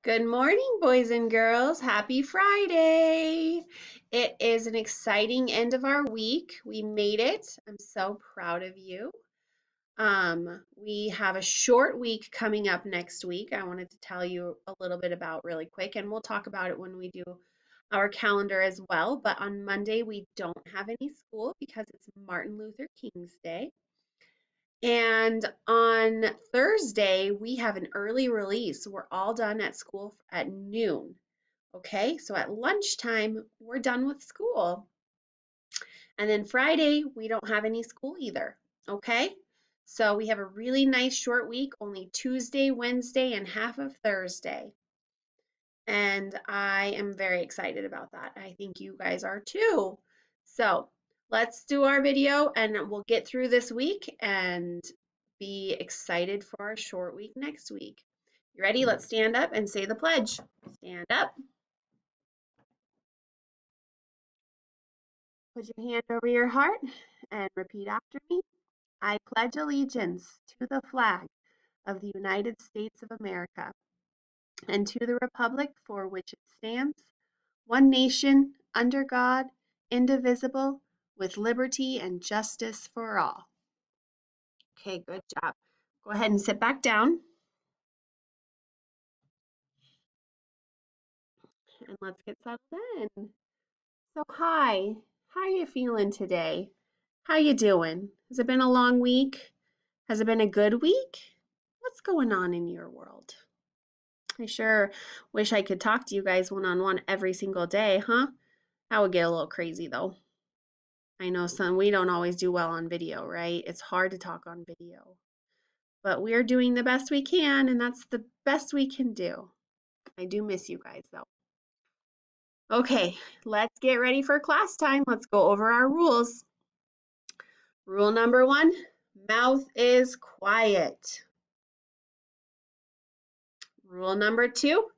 Good morning, boys and girls. Happy Friday. It is an exciting end of our week. We made it. I'm so proud of you. We have a short week coming up next week. I wanted to tell you a little bit about really quick, and we'll talk about it when we do our calendar as well. But on Monday, we don't have any school because it's Martin Luther King's Day. And on Thursday, we have an early release. We're all done at school at noon. Okay, so at lunchtime, we're done with school. And then Friday, we don't have any school either. Okay, so we have a really nice short week, only Tuesday, Wednesday, and half of Thursday. And I am very excited about that. I think you guys are too. So let's do our video and we'll get through this week and be excited for our short week next week. You ready? Let's stand up and say the pledge. Stand up. Put your hand over your heart and repeat after me. I pledge allegiance to the flag of the United States of America and to the republic for which it stands, one nation, under God, indivisible, with liberty and justice for all. Okay, good job. Go ahead and sit back down. And let's get settled in. So hi, how are you feeling today? How you doing? Has it been a long week? Has it been a good week? What's going on in your world? I sure wish I could talk to you guys one-on-one every single day, huh? That would get a little crazy though. I know we don't always do well on video, right? It's hard to talk on video. But we're doing the best we can, and that's the best we can do. I do miss you guys though. Okay, let's get ready for class time. Let's go over our rules. Rule number 1, mouth is quiet. Rule number 2,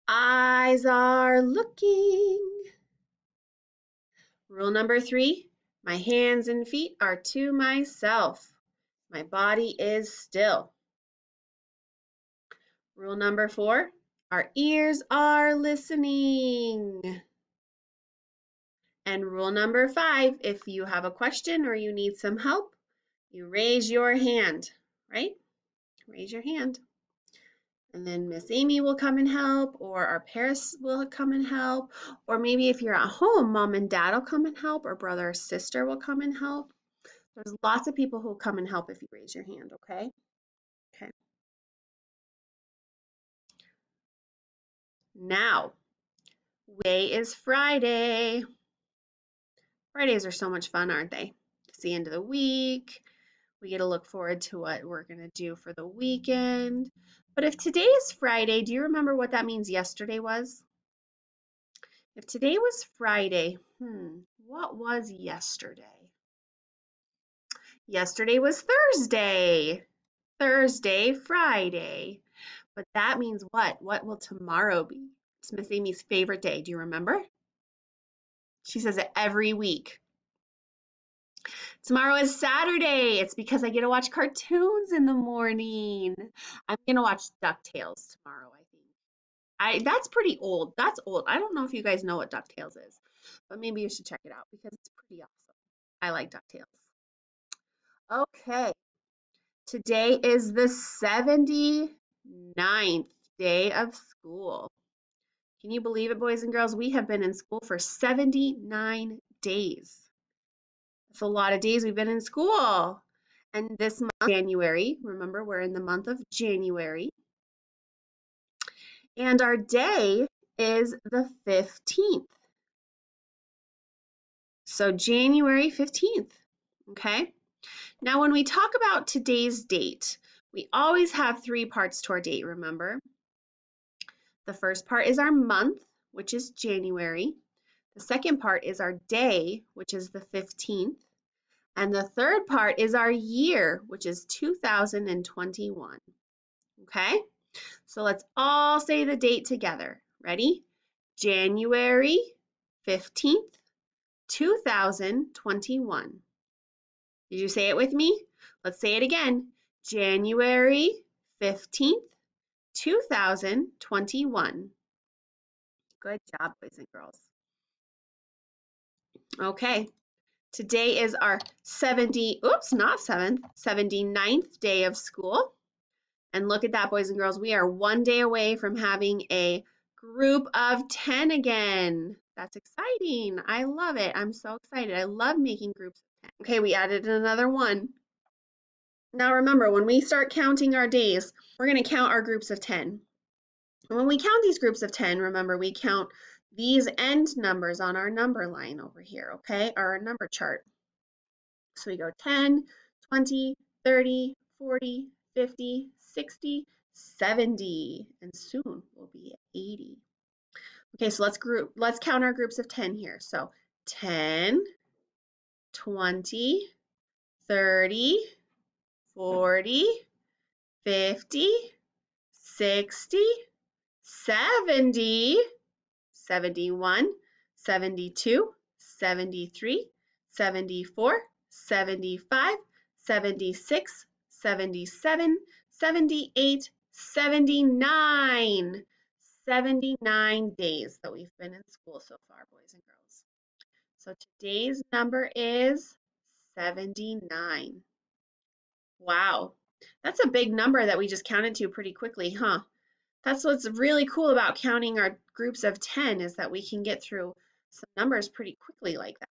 eyes are looking. Rule number 3, my hands and feet are to myself. My body is still. Rule number 4, our ears are listening. And rule number 5, if you have a question or you need some help, you raise your hand, right? Raise your hand. And then Miss Amy will come and help, or our parents will come and help, or maybe if you're at home, mom and dad will come and help, or brother or sister will come and help. There's lots of people who will come and help if you raise your hand, okay? Okay. Now, today is Friday. Fridays are so much fun, aren't they? It's the end of the week. We get to look forward to what we're going to do for the weekend. But if today is Friday, do you remember what that means yesterday was? If today was Friday, what was yesterday? Yesterday was Thursday. Thursday, Friday. But that means what? What will tomorrow be? It's Miss Amy's favorite day. Do you remember? She says it every week. Tomorrow is Saturday. It's because I get to watch cartoons in the morning. I'm gonna watch DuckTales tomorrow, I think. That's pretty old. That's old. I don't know if you guys know what DuckTales is, but maybe you should check it out because it's pretty awesome. I like DuckTales. Okay. Today is the 79th day of school. Can you believe it, boys and girls? We have been in school for 79 days. That's a lot of days we've been in school. And this month, January, remember we're in the month of January. And our day is the 15th. So January 15th, okay? Now when we talk about today's date, we always have 3 parts to our date, remember? The first part is our month, which is January. The second part is our day, which is the 15th. And the third part is our year, which is 2021. Okay? So let's all say the date together. Ready? January 15th, 2021. Did you say it with me? Let's say it again. January 15th, 2021. Good job, boys and girls. Okay, today is our 79th day of school. And look at that, boys and girls. We are one day away from having a group of 10 again. That's exciting. I love it. I'm so excited. I love making groups of 10. Okay, we added another one. Now remember, when we start counting our days, we're going to count our groups of 10. And when we count these groups of 10, remember, we count these end numbers on our number line over here, okay, our number chart. So we go 10, 20, 30, 40, 50, 60, 70, and soon we'll be at 80. Okay, so let's count our groups of 10 here. So 10, 20, 30, 40, 50, 60, 70, 71, 72, 73, 74, 75, 76, 77, 78, 79. 79 days that we've been in school so far, boys and girls. So today's number is 79. Wow, that's a big number that we just counted to pretty quickly, huh? That's what's really cool about counting our groups of 10 is that we can get through some numbers pretty quickly like that.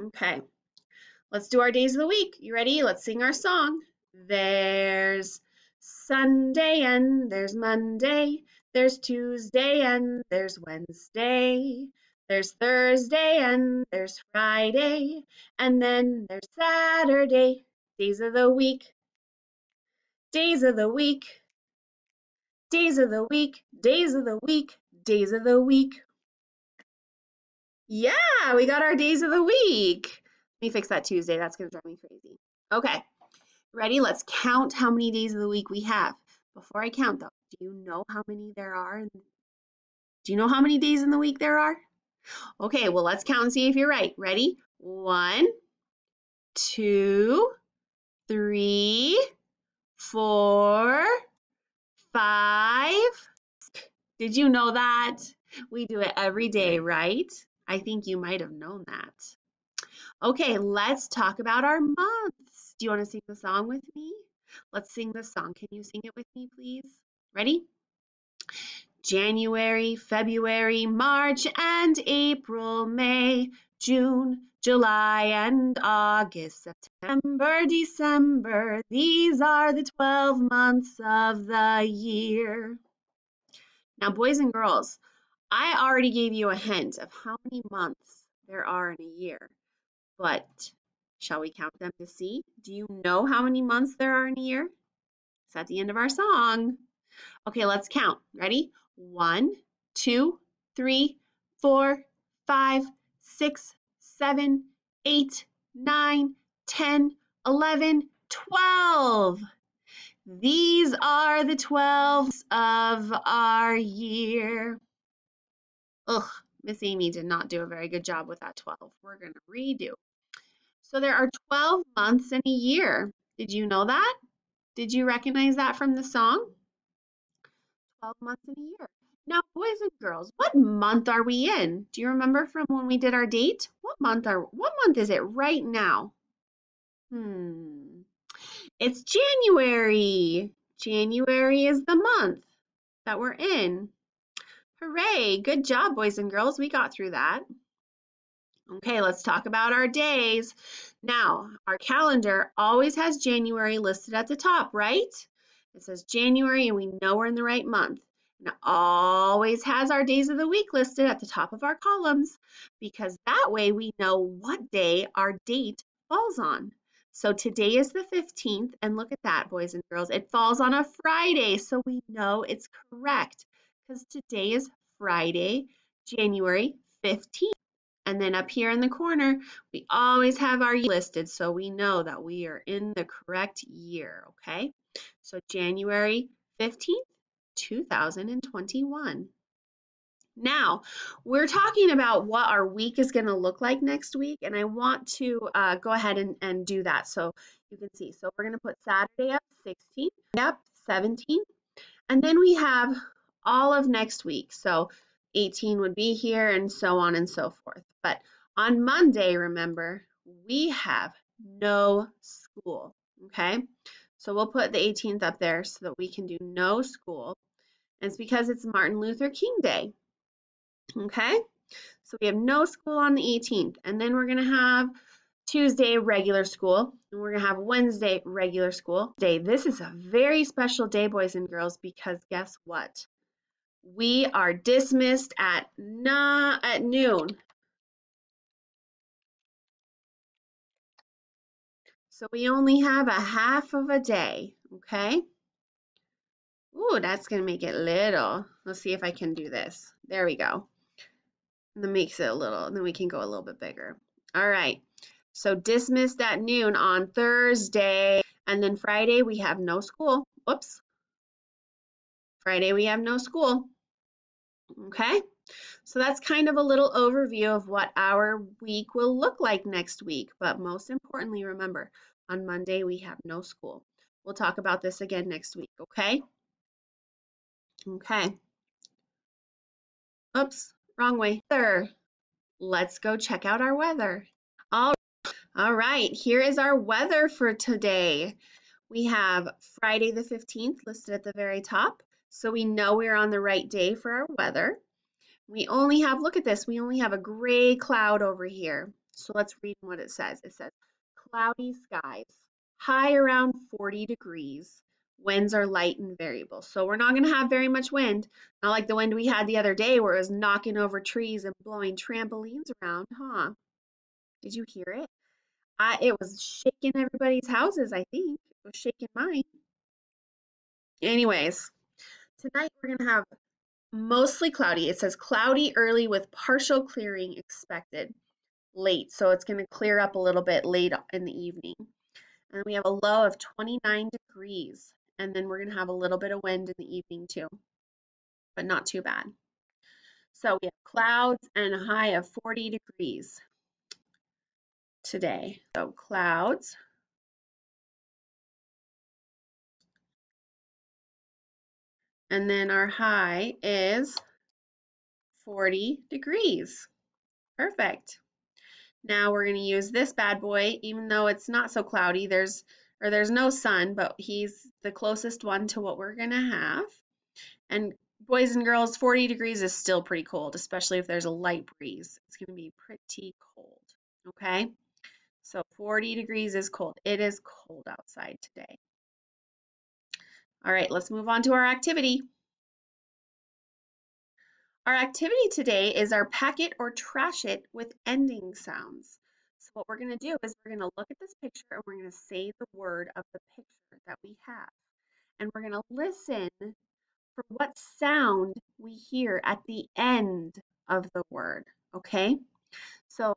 Okay, let's do our days of the week. You ready? Let's sing our song. There's Sunday and there's Monday. There's Tuesday and there's Wednesday. There's Thursday and there's Friday. And then there's Saturday. Days of the week. Days of the week. Days of the week, days of the week, days of the week. Yeah, we got our days of the week. Let me fix that Tuesday. That's going to drive me crazy. Okay, ready? Let's count how many days of the week we have. Before I count though, do you know how many there are? Do you know how many days in the week there are? Okay, well, let's count and see if you're right. Ready? 1, 2, 3, 4, 5. Did you know that? We do it every day, right? I think you might have known that. Okay, let's talk about our months. Do you want to sing the song with me? Let's sing the song. Can you sing it with me, please? Ready? January, February, March, and April, May, June, July, and August, September, December. These are the 12 months of the year. Now, boys and girls, I already gave you a hint of how many months there are in a year, but shall we count them to see? Do you know how many months there are in a year? It's at the end of our song. Okay, let's count. Ready? 1, 2, 3, 4, 5, 6, 7, 8, 9, 10, 11, 12. These are the 12 of our year. Ugh, Miss Amy did not do a very good job with that 12. We're going to redo. So there are 12 months in a year. Did you know that? Did you recognize that from the song? 12 months in a year. Now, boys and girls, what month are we in? Do you remember from when we did our date? What month is it right now? It's January. January is the month that we're in. Hooray! Good job, boys and girls. We got through that. Okay, let's talk about our days. Now, our calendar always has January listed at the top, right? It says January and we know we're in the right month. And it always has our days of the week listed at the top of our columns because that way we know what day our date falls on. So today is the 15th and look at that, boys and girls. It falls on a Friday, so we know it's correct because today is Friday, January 15th. And then up here in the corner, we always have our year listed, so we know that we are in the correct year, okay? So January 15th, 2021. Now, we're talking about what our week is going to look like next week, and I want to go ahead and do that so you can see. So we're going to put Saturday up 16th. Yep, 17. And then we have all of next week. So 18 would be here and so on and so forth. But on Monday, remember, we have no school. Okay. So we'll put the 18th up there so that we can do no school. And it's because it's Martin Luther King Day. Okay. So we have no school on the 18th. And then we're going to have Tuesday regular school, and we're gonna have Wednesday regular school day. This is a very special day, boys and girls, because guess what? We are dismissed at noon. So we only have a half of a day, okay? Ooh, that's gonna make it little. Let's see if I can do this. There we go. And that makes it a little, and then we can go a little bit bigger. All right. So dismissed at noon on Thursday, and then Friday we have no school. Whoops. Friday we have no school. Okay, so that's kind of a little overview of what our week will look like next week. But most importantly, remember, on Monday we have no school. We'll talk about this again next week, okay? Okay. Oops, wrong way. Let's go check out our weather. All right, here is our weather for today. We have Friday the 15th listed at the very top, so we know we're on the right day for our weather. We only have, look at this, we only have a gray cloud over here. So let's read what it says. It says, cloudy skies, high around 40 degrees. Winds are light and variable. So we're not going to have very much wind. Not like the wind we had the other day where it was knocking over trees and blowing trampolines around, huh? Did you hear it? It was shaking everybody's houses, I think. It was shaking mine. Anyways, tonight we're going to have mostly cloudy. It says cloudy early with partial clearing expected late. So it's going to clear up a little bit late in the evening. And we have a low of 29 degrees. And then we're going to have a little bit of wind in the evening too, but not too bad. So we have clouds and a high of 40 degrees today. So clouds. And then our high is 40 degrees. Perfect. Now we're going to use this bad boy, even though it's not so cloudy, there's no sun, but he's the closest one to what we're going to have. And boys and girls, 40 degrees is still pretty cold, especially if there's a light breeze. It's going to be pretty cold, okay? So 40 degrees is cold. It is cold outside today. All right, let's move on to our activity. Our activity today is our pack it or trash it with ending sounds. So what we're going to do is we're going to look at this picture and we're going to say the word of the picture that we have. And we're going to listen for what sound we hear at the end of the word, okay? So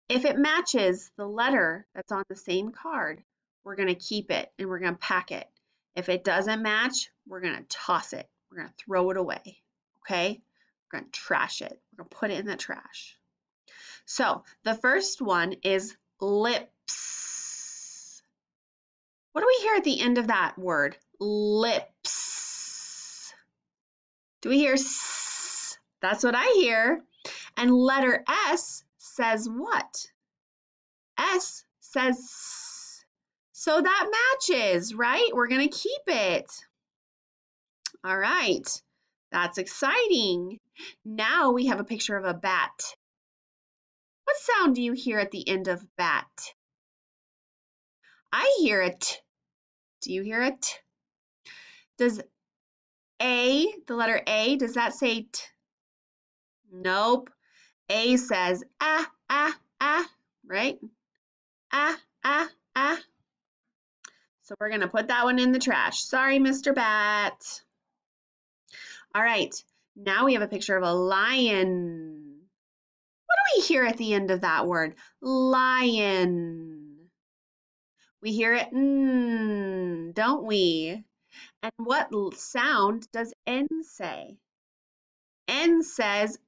if it matches the letter that's on the same card, we're going to keep it and we're going to pack it. If it doesn't match, we're going to toss it. We're going to throw it away, okay? We're going to trash it. We're going to put it in the trash. So the first one is lips. What do we hear at the end of that word? Lips. Do we hear s? That's what I hear. And letter S says what? S says s. So that matches, right? We're going to keep it. All right. That's exciting. Now we have a picture of a bat. What sound do you hear at the end of bat? I hear a t. Do you hear a t? Does A, the letter A, does that say t? Nope. A says ah, ah, ah, right? Ah, ah, ah. So we're going to put that one in the trash. Sorry, Mr. Bat. All right. Now we have a picture of a lion. What do we hear at the end of that word? Lion. We hear it, don't we? And what sound does N say? N says,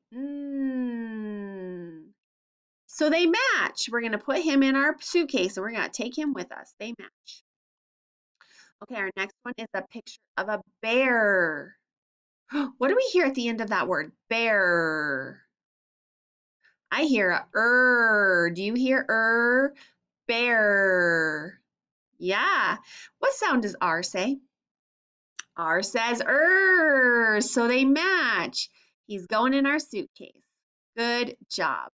So they match. We're going to put him in our suitcase and we're going to take him with us. They match. Okay, our next one is a picture of a bear. What do we hear at the end of that word? Bear. I hear a Do you hear Bear. Yeah. What sound does R say? R says so they match. He's going in our suitcase. Good job.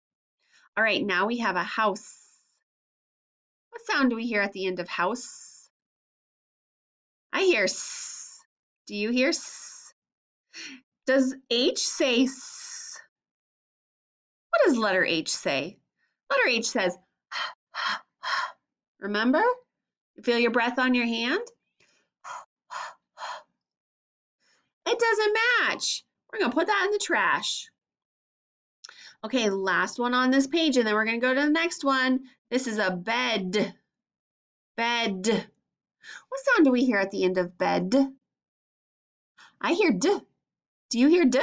All right, now we have a house. What sound do we hear at the end of house? I hear S. Do you hear S? Does H say S? What does letter H say? Letter H says, remember? You feel your breath on your hand? It doesn't match. We're going to put that in the trash. Okay, last one on this page, and then we're going to go to the next one. This is a bed. Bed. What sound do we hear at the end of bed? I hear D. Do you hear D?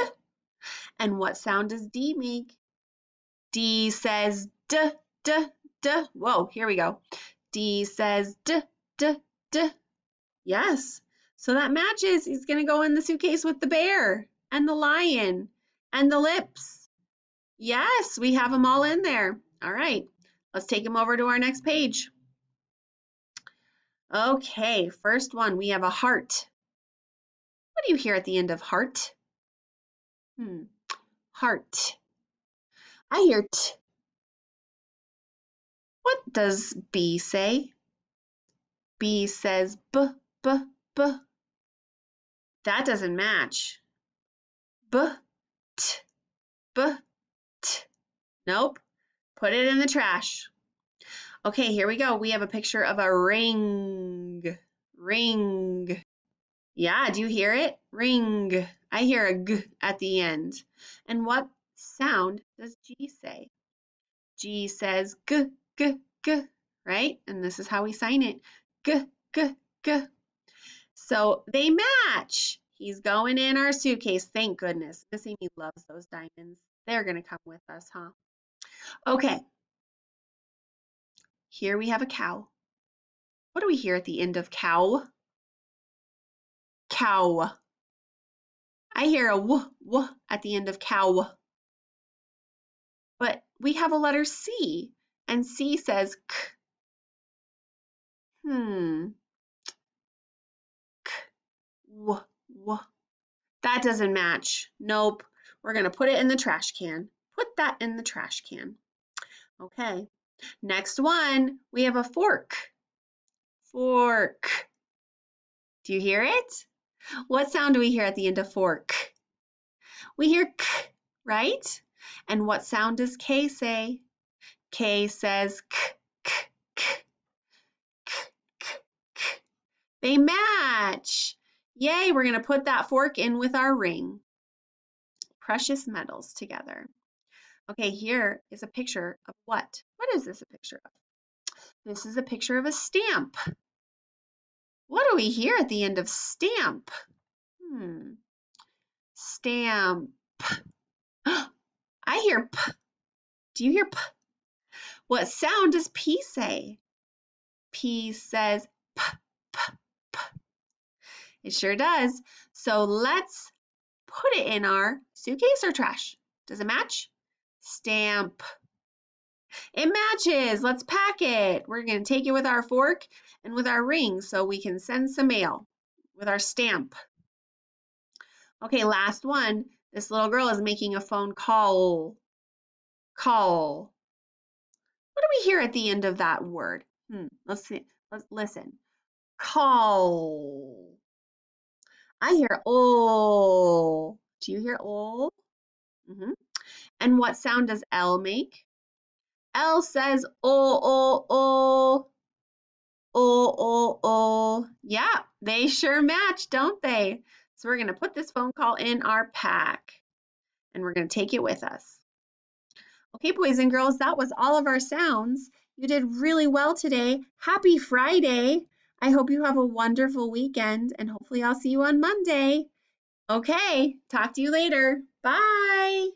And what sound does D make? D says D, D, D. Whoa, here we go. D says D, D, D. Yes. So that matches. He's going to go in the suitcase with the bear and the lion and the lips. Yes, we have them all in there. All right. Let's take them over to our next page. Okay, first one, we have a heart. What do you hear at the end of heart? Heart. I hear T. What does B say? B says B, B, B. That doesn't match. B, T, B, T. Nope. Put it in the trash. Okay, here we go. We have a picture of a ring. Ring. Yeah, do you hear it? Ring. I hear a G at the end. And what sound does G say? G says G, G, G, right? And this is how we sign it. G, G, G. So they match. He's going in our suitcase. Thank goodness. Miss Amy loves those diamonds. They're going to come with us, huh? Okay. Here we have a cow. What do we hear at the end of cow? Cow. I hear a w, w at the end of cow. But we have a letter C, and C says k. K, w, w. That doesn't match. Nope. We're going to put it in the trash can. Put that in the trash can. Okay. Next one, we have a fork. Fork. Do you hear it? What sound do we hear at the end of fork? We hear k, right? And what sound does K say? K says k, k, k, k, k, k. They match. Yay, we're going to put that fork in with our ring. Precious metals together. Okay, here is a picture of what? What is this a picture of? This is a picture of a stamp. What do we hear at the end of stamp? Stamp. I hear P. Do you hear P? What sound does P say? P says P, P, P. It sure does. So let's put it in our suitcase or trash. Does it match? Stamp. It matches. Let's pack it. We're going to take it with our fork and with our ring so we can send some mail with our stamp. Okay, last one. This little girl is making a phone call. Call. What do we hear at the end of that word? Let's see. Let's listen. Call. I hear oh. Do you hear oh? And what sound does L make? L says oh, oh, oh. Oh, oh, oh. Yeah, they sure match, don't they? So we're going to put this phone call in our pack and we're going to take it with us. Okay, boys and girls, that was all of our sounds. You did really well today. Happy Friday. I hope you have a wonderful weekend and hopefully I'll see you on Monday. Okay, talk to you later. Bye.